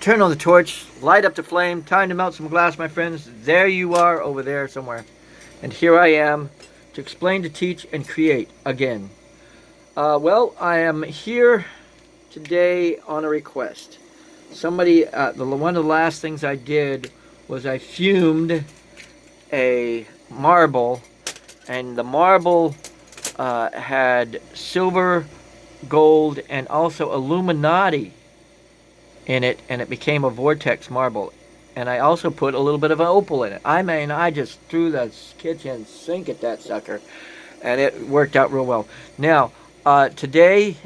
turn on the torch, light up the flame, time to melt some glass, my friends. There you are over there somewhere. And here I am to explain, to teach, and create again. Well, I am here today on a request. Somebody, one of the last things I did was I fumed a marble, and the marble had silver, gold, and also Illuminati in it, and it became a vortex marble. And I also put a little bit of an opal in it. I mean, I just threw the kitchen sink at that sucker, and it worked out real well. Now, today,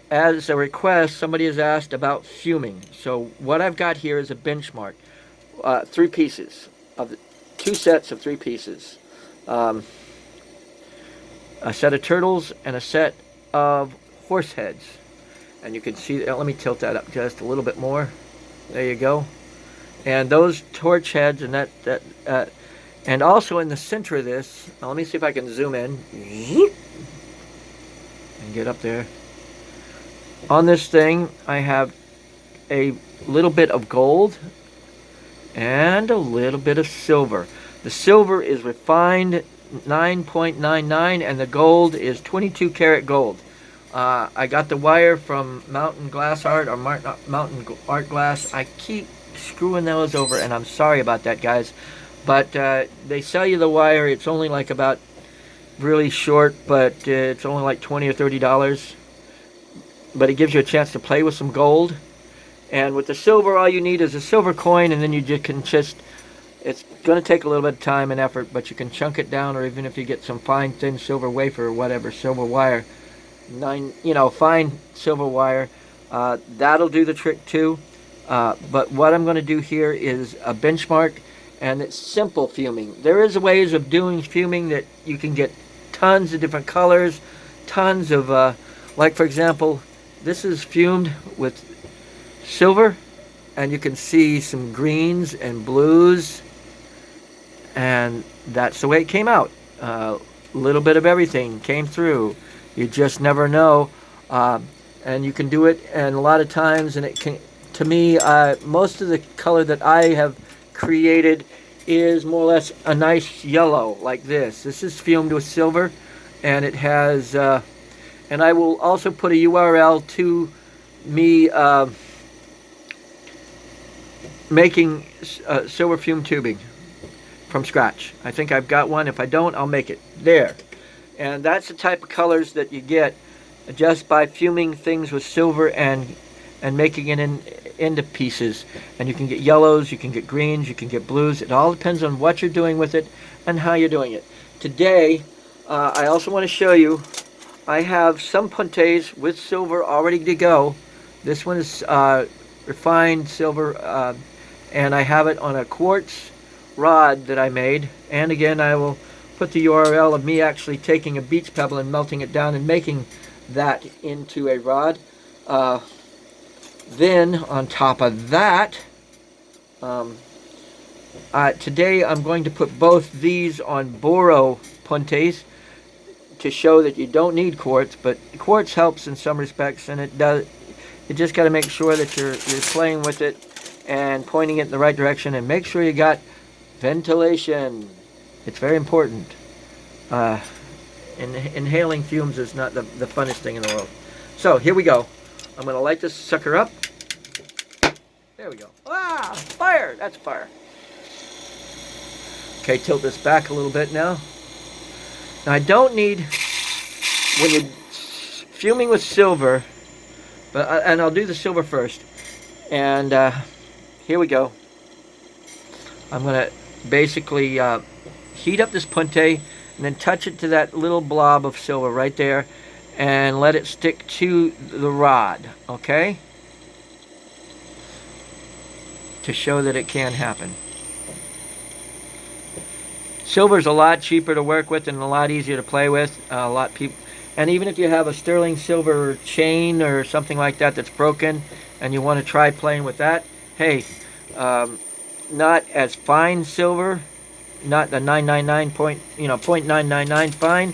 as a request, somebody has asked about fuming. So what I've got here is a benchmark, 3 pieces, of 2 sets of 3 pieces. A set of turtles and a set of horse heads. And you can see, let me tilt that up just a little bit more. There you go. And those torch heads, and and also in the center of this, now let me see if I can zoom in and get up there. On this thing, I have a little bit of gold and a little bit of silver. The silver is refined 9.99, and the gold is 22 karat gold. I got the wire from Mountain Glass Art, or Mountain Art Glass. I keep screwing those over, and I'm sorry about that, guys. But they sell you the wire. It's only like about really short, but it's only like $20 or $30. But it gives you a chance to play with some gold. And with the silver, all you need is a silver coin, and then you can just, it's going to take a little bit of time and effort, but you can chunk it down, or even if you get some fine, thin silver wafer or whatever, silver wire, fine silver wire, that'll do the trick too. But what I'm going to do here is a benchmark, and it's simple fuming. There is ways of doing fuming that you can get tons of different colors, tons of, like for example, this is fumed with silver, and you can see some greens and blues, and that's the way it came out. A little bit of everything came through. You just never know, and you can do it, and a lot of times, and it can, to me, most of the color that I have created is more or less a nice yellow, like this. This is fumed with silver, and it has, and I will also put a URL to me making silver fume tubing from scratch. I think I've got one. If I don't, I'll make it. There. And that's the type of colors that you get just by fuming things with silver and making it into pieces. And you can get yellows, you can get greens, you can get blues. It all depends on what you're doing with it and how you're doing it. Today, I also want to show you, I have some puntes with silver already to go. This one is refined silver, and I have it on a quartz rod that I made. And again, I will put the URL of me actually taking a beach pebble and melting it down and making that into a rod. Then on top of that, today I'm going to put both these on boro puntes to show that you don't need quartz, but quartz helps in some respects, and it does. You just got to make sure that you're playing with it and pointing it in the right direction, and make sure you got ventilation. It's very important. Inhaling fumes is not the funnest thing in the world. So here we go. I'm going to light this sucker up. There we go. Ah, fire! That's fire. Okay, tilt this back a little bit now. Now I don't need, when you're fuming with silver, and I'll do the silver first. And here we go. I'm going to basically heat up this punte and then touch it to that little blob of silver right there and let it stick to the rod, okay? To show that it can happen. Silver is a lot cheaper to work with and a lot easier to play with. And even if you have a sterling silver chain or something like that that's broken and you want to try playing with that, hey, not as fine silver, not the 0.999 fine,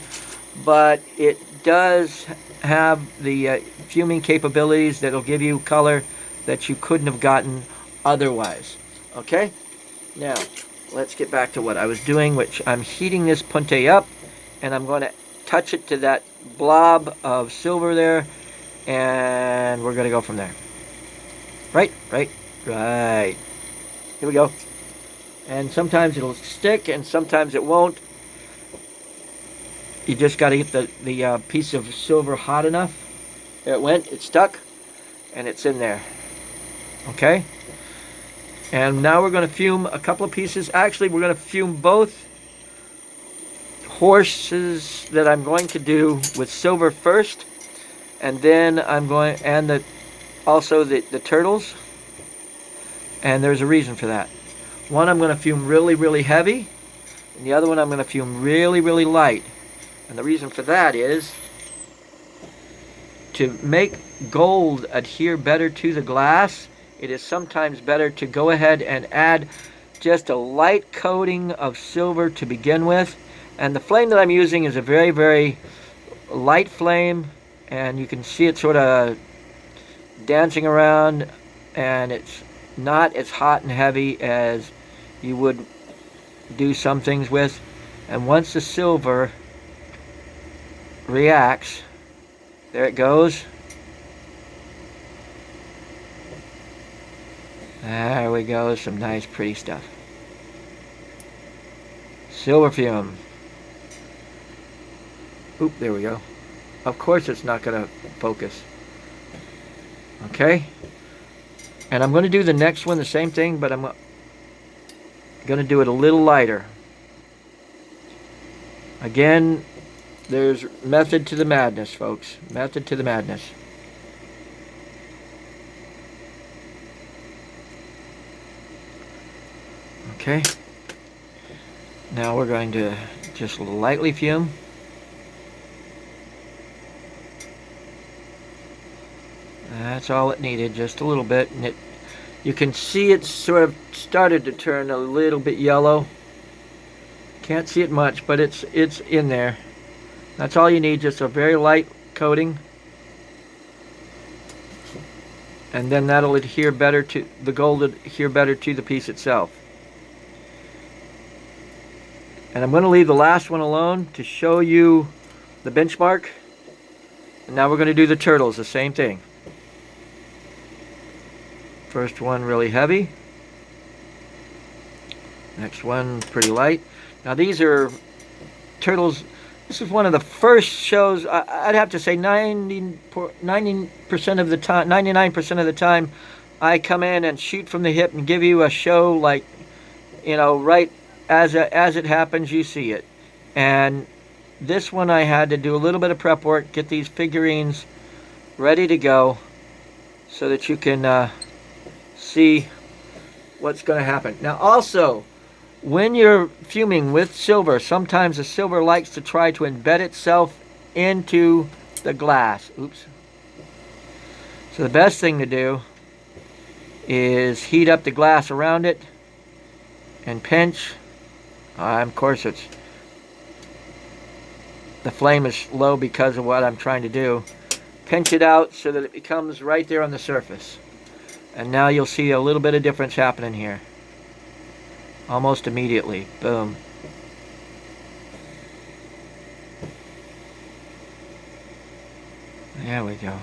but it does have the fuming capabilities that'll give you color that you couldn't have gotten otherwise. Okay? Now, let's get back to what I was doing, which I'm heating this punte up, and I'm going to touch it to that blob of silver there, and we're going to go from there. Right. Here we go. And sometimes it'll stick, and sometimes it won't. You just got to get the piece of silver hot enough. There it went. It stuck, and it's in there. Okay? And now we're going to fume a couple of pieces. Actually, we're going to fume both horses that I'm going to do with silver first, and then I'm going, and also the turtles. And there's a reason for that. One I'm going to fume really, really heavy, and the other one I'm going to fume really, really light. And the reason for that is to make gold adhere better to the glass. It is sometimes better to go ahead and add just a light coating of silver to begin with. And the flame that I'm using is a very, very light flame, and you can see it sort of dancing around, and it's not as hot and heavy as you would do some things with. And once the silver reacts, there it goes. There we go, some nice pretty stuff. Silver fume. Oop, there we go. Of course it's not going to focus. Okay. And I'm going to do the next one the same thing, but I'm going to do it a little lighter. Again, there's method to the madness, folks. Method to the madness. Okay. Now we're going to just lightly fume. That's all it needed, just a little bit. And you can see it sort of started to turn a little bit yellow. Can't see it much, but it's in there. That's all you need, just a very light coating. And then that'll adhere better to the gold, adhere better to the piece itself. And I'm going to leave the last one alone to show you the benchmark. And now we're going to do the turtles, the same thing. First one really heavy. Next one pretty light. Now these are turtles. This is one of the first shows. I'd have to say 90% of the time, 99% of the time, I come in and shoot from the hip and give you a show like, you know, right as it happens, you see it. And this one I had to do a little bit of prep work, get these figurines ready to go so that you can see what's going to happen. Now also, when you're fuming with silver, sometimes the silver likes to try to embed itself into the glass. Oops. So the best thing to do is heat up the glass around it and pinch. Of course, the flame is low because of what I'm trying to do. Pinch it out so that it becomes right there on the surface. And now you'll see a little bit of difference happening here. Almost immediately. Boom. There we go.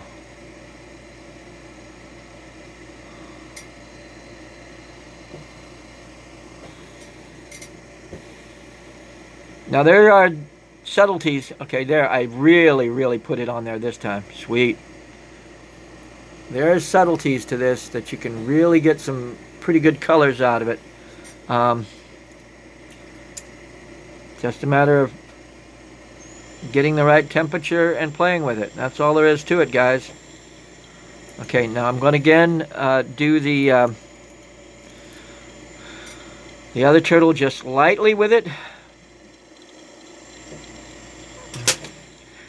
Now there are subtleties. Okay, there, I really put it on there this time. Sweet. There are subtleties to this that you can really get some pretty good colors out of it. Just a matter of getting the right temperature and playing with it. That's all there is to it, guys. Okay, now I'm going to again do the other turtle just lightly with it.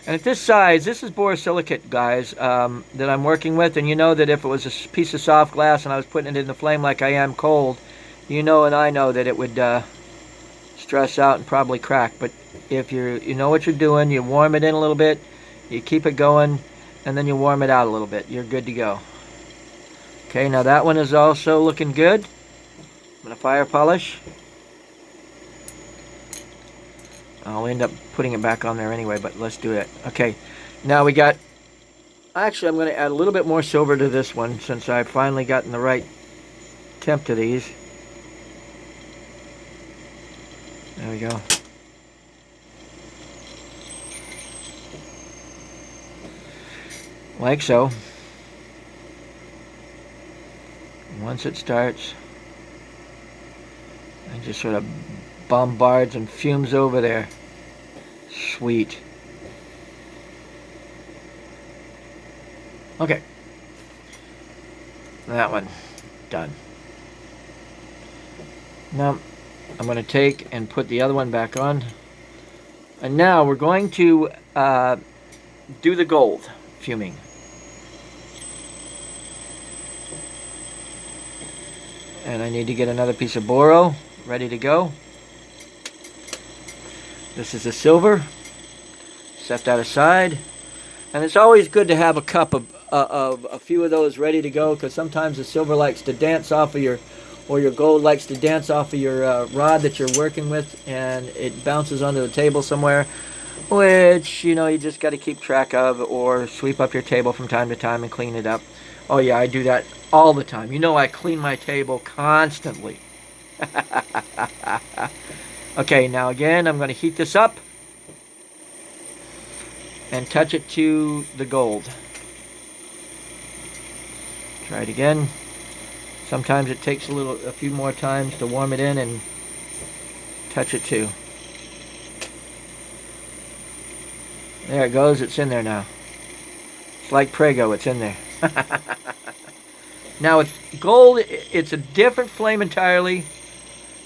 And at this size, this is borosilicate, guys, that I'm working with. And you know that if it was a piece of soft glass and I was putting it in the flame like I am cold, you know and I know that it would stress out and probably crack. But if you know what you're doing, you warm it in a little bit, you keep it going, and then you warm it out a little bit. You're good to go. Okay, now that one is also looking good. I'm going to fire polish. I'll end up putting it back on there anyway, but let's do it. Okay, now we got... Actually, I'm going to add a little bit more silver to this one since I've finally gotten the right temp to these. There we go. Like so. Once it starts, it just sort of bombards and fumes over there. Sweet. Okay. That one done. Now I'm going to take and put the other one back on. And now we're going to do the gold fuming. And I need to get another piece of boro ready to go. This is the silver. Set that aside. And it's always good to have a cup of a few of those ready to go, because sometimes the silver likes to dance off of your, or your gold likes to dance off of your rod that you're working with, and it bounces onto the table somewhere, which, you know, you just got to keep track of, or sweep up your table from time to time and clean it up. Oh yeah, I do that all the time. You know, I clean my table constantly. Okay, now again, I'm going to heat this up and touch it to the gold. Try it again. Sometimes it takes a few more times to warm it in and touch it too. There it goes, it's in there now. It's like Prego, it's in there. Now with gold, it's a different flame entirely.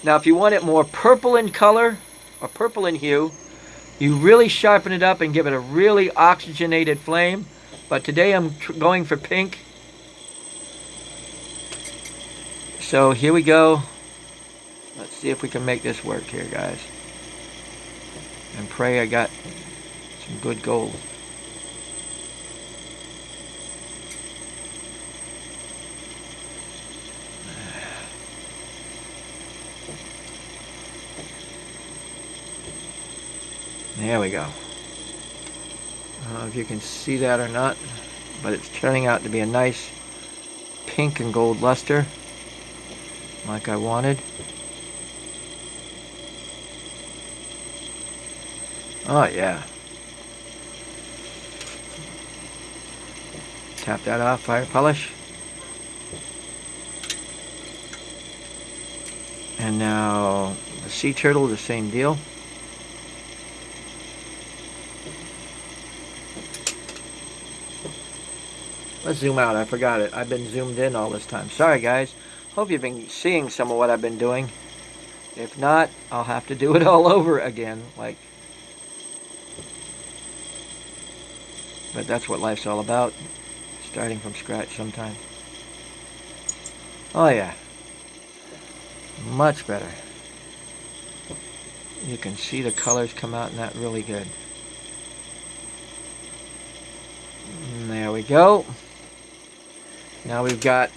Now if you want it more purple in color, or purple in hue, you really sharpen it up and give it a really oxygenated flame. But today I'm going for pink. So here we go. Let's see if we can make this work here, guys. And pray I got some good gold. There we go. I don't know if you can see that or not, but it's turning out to be a nice pink and gold luster, like I wanted. Oh yeah. Tap that off, fire polish. And now the sea turtle, the same deal. Let's zoom out. I forgot it. I've been zoomed in all this time. Sorry, guys. Hope you've been seeing some of what I've been doing. If not, I'll have to do it all over again. But that's what life's all about. Starting from scratch sometimes. Oh, yeah. Much better. You can see the colors come out in that really good. And there we go. Now we've got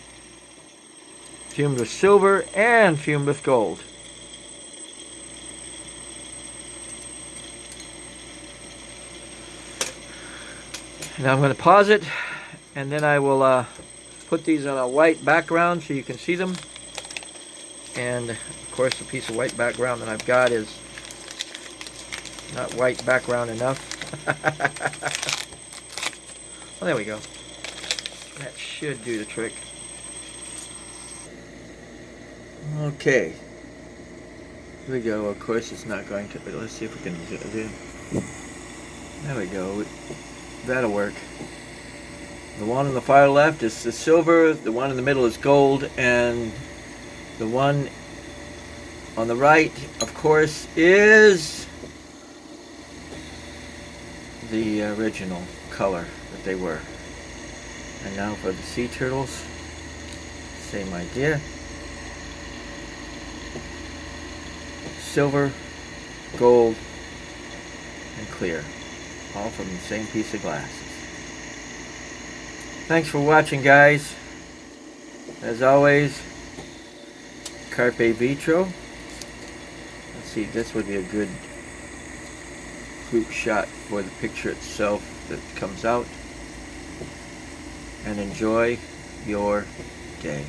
fumed with silver and fumed with gold. Now I'm going to pause it, and then I will put these on a white background so you can see them. And of course the piece of white background that I've got is not white background enough. Well, there we go. That should do the trick. Okay. Here we go. Of course it's not going to, but let's see if we can do. There we go. That'll work. The one on the far left is the silver, the one in the middle is gold, and the one on the right, of course, is the original color that they were. And now for the sea turtles, same idea. Silver, gold, and clear. All from the same piece of glass. Thanks for watching, guys. As always, carpe vitro. Let's see, this would be a good group shot for the picture itself that comes out. And enjoy your day.